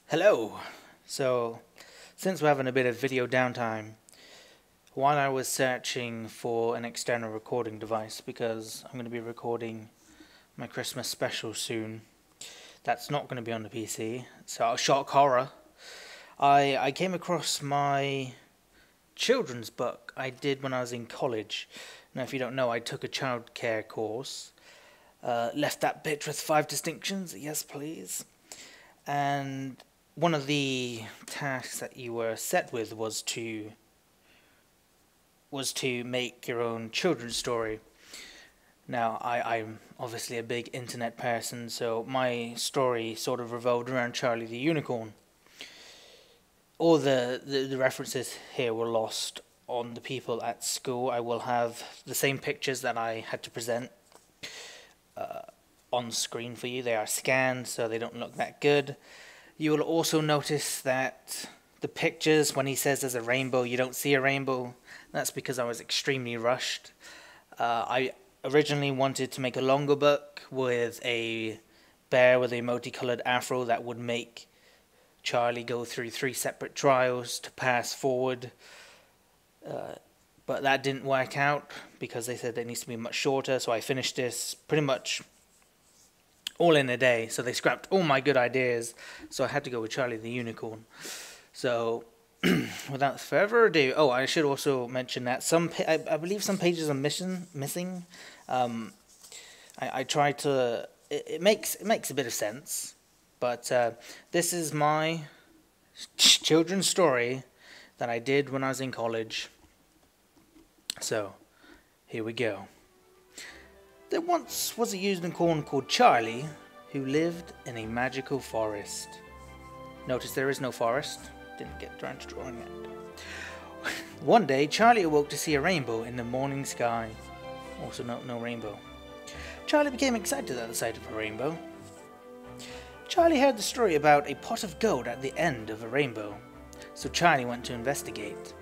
Hello! So, since we're having a bit of video downtime, while I was searching for an external recording device, because I'm going to be recording my Christmas special soon, that's not going to be on the PC, so shock horror, I came across my children's book I did when I was in college. Now, if you don't know, I took a childcare course, left that bitch with 5 distinctions, yes please, and one of the tasks that you were set with was to make your own children's story. Now, I'm obviously a big internet person, so my story sort of revolved around Charlie the Unicorn. All the references here were lost on the people at school. I will have the same pictures that I had to present on screen for you. They are scanned, so they don't look that good. You will also notice that the pictures, when he says there's a rainbow, you don't see a rainbow. That's because I was extremely rushed. I originally wanted to make a longer book with a bear with a multicolored afro that would make Charlie go through 3 separate trials to pass forward. But that didn't work out because they said it needs to be much shorter, so I finished this pretty much all in a day. So they scrapped all my good ideas, so I had to go with Charlie the Unicorn. So without further ado, I should also mention that I believe some pages are missing. I tried to. It makes a bit of sense, but this is my children's story that I did when I was in college. So here we go. There once was a unicorn called Charlie who lived in a magical forest. Notice there is no forest. Didn't get around to drawing it. One day, Charlie awoke to see a rainbow in the morning sky. Also no rainbow. Charlie became excited at the sight of a rainbow. Charlie heard the story about a pot of gold at the end of a rainbow, so Charlie went to investigate.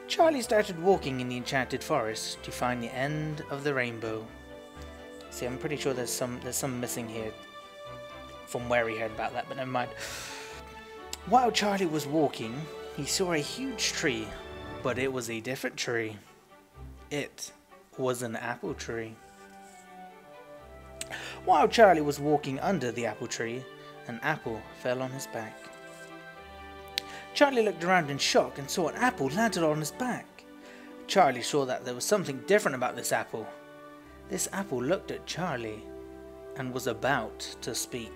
Charlie started walking in the enchanted forest to find the end of the rainbow. See, I'm pretty sure there's some missing here from where he heard about that, but never mind. While Charlie was walking, he saw a huge tree, but it was a different tree. It was an apple tree. While Charlie was walking under the apple tree, an apple fell on his back. Charlie looked around in shock and saw an apple landed on his back. Charlie saw that there was something different about this apple. This apple looked at Charlie and was about to speak.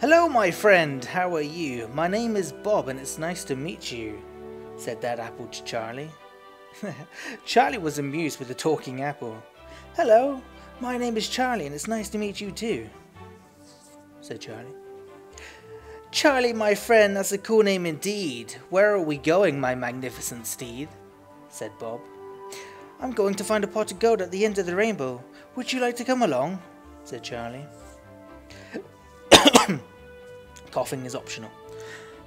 "Hello, my friend, how are you? My name is Bob and it's nice to meet you," said that apple to Charlie. Charlie was amused with the talking apple. "Hello, my name is Charlie and it's nice to meet you too," said Charlie. "Charlie, my friend, that's a cool name indeed. Where are we going, my magnificent steed?" said Bob. "I'm going to find a pot of gold at the end of the rainbow. Would you like to come along?" said Charlie. Coughing is optional.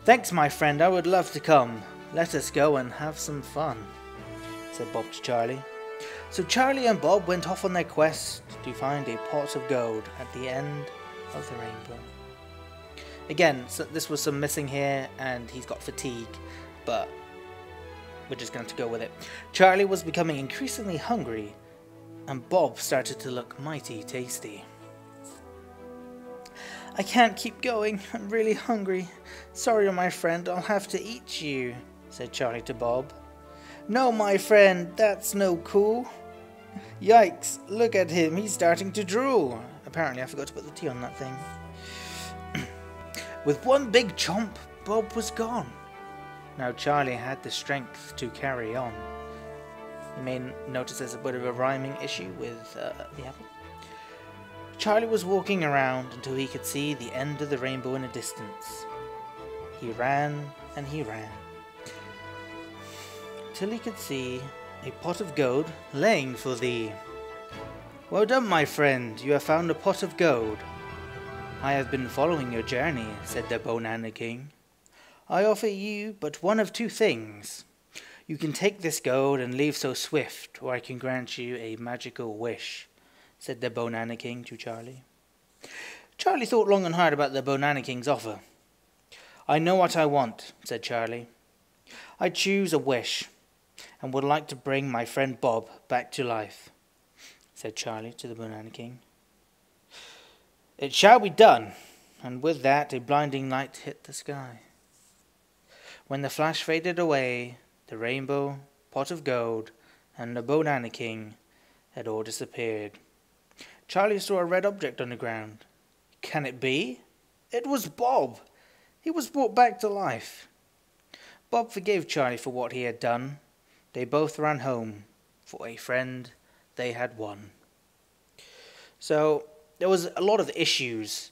"Thanks, my friend, I would love to come. Let us go and have some fun," said Bob to Charlie. So Charlie and Bob went off on their quest to find a pot of gold at the end of the rainbow. Again, so this was some missing here, and he's got fatigue, but we're just going to go with it. Charlie was becoming increasingly hungry, and Bob started to look mighty tasty. "I can't keep going, I'm really hungry. Sorry, my friend, I'll have to eat you," said Charlie to Bob. "No, my friend, that's no cool. Yikes, look at him, he's starting to drool." Apparently I forgot to put the T on that thing. With one big chomp, Bob was gone. Now Charlie had the strength to carry on. You may notice there's a bit of a rhyming issue with the apple. Charlie was walking around until he could see the end of the rainbow in the distance. He ran and he ran, till he could see a pot of gold laying for thee. "Well done, my friend, you have found a pot of gold." "I have been following your journey," said the Banana King. "I offer you but one of 2 things. You can take this gold and leave so swift, or I can grant you a magical wish," said the Banana King to Charlie. Charlie thought long and hard about the Banana King's offer. "I know what I want," said Charlie. "I choose a wish, and would like to bring my friend Bob back to life," said Charlie to the Banana King. "It shall be done," and with that a blinding light hit the sky. When the flash faded away, the rainbow, pot of gold, and the Banana King had all disappeared. Charlie saw a red object on the ground. Can it be? It was Bob! He was brought back to life. Bob forgave Charlie for what he had done. They both ran home. For a friend they had won. So there was a lot of issues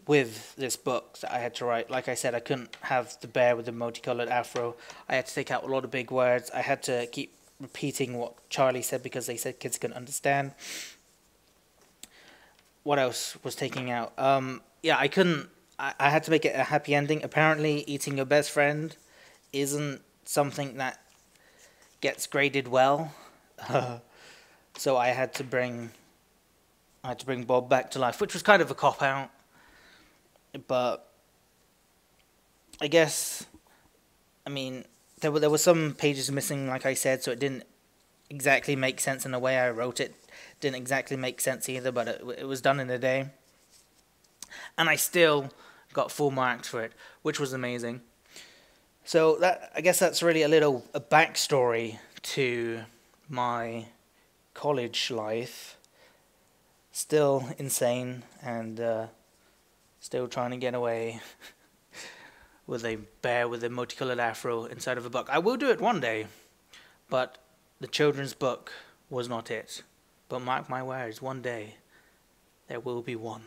with this book that I had to write. Like I said, I couldn't have the bear with the multicolored afro. I had to take out a lot of big words. I had to keep repeating what Charlie said because they said kids couldn't understand. What else was taking out? Yeah, I couldn't. I had to make it a happy ending. Apparently, eating your best friend isn't something that gets graded well. So I had to bring Bob back to life, which was kind of a cop out. But I guess, I mean, there were some pages missing, like I said, so it didn't exactly make sense in the way I wrote it. Didn't exactly make sense either, but it was done in a day. And I still got full marks for it, which was amazing. So that, I guess that's really a backstory to my college life. Still insane and still trying to get away with a bear with a multicolored afro inside of a book. I will do it one day, but the children's book was not it. But mark my words, one day there will be one.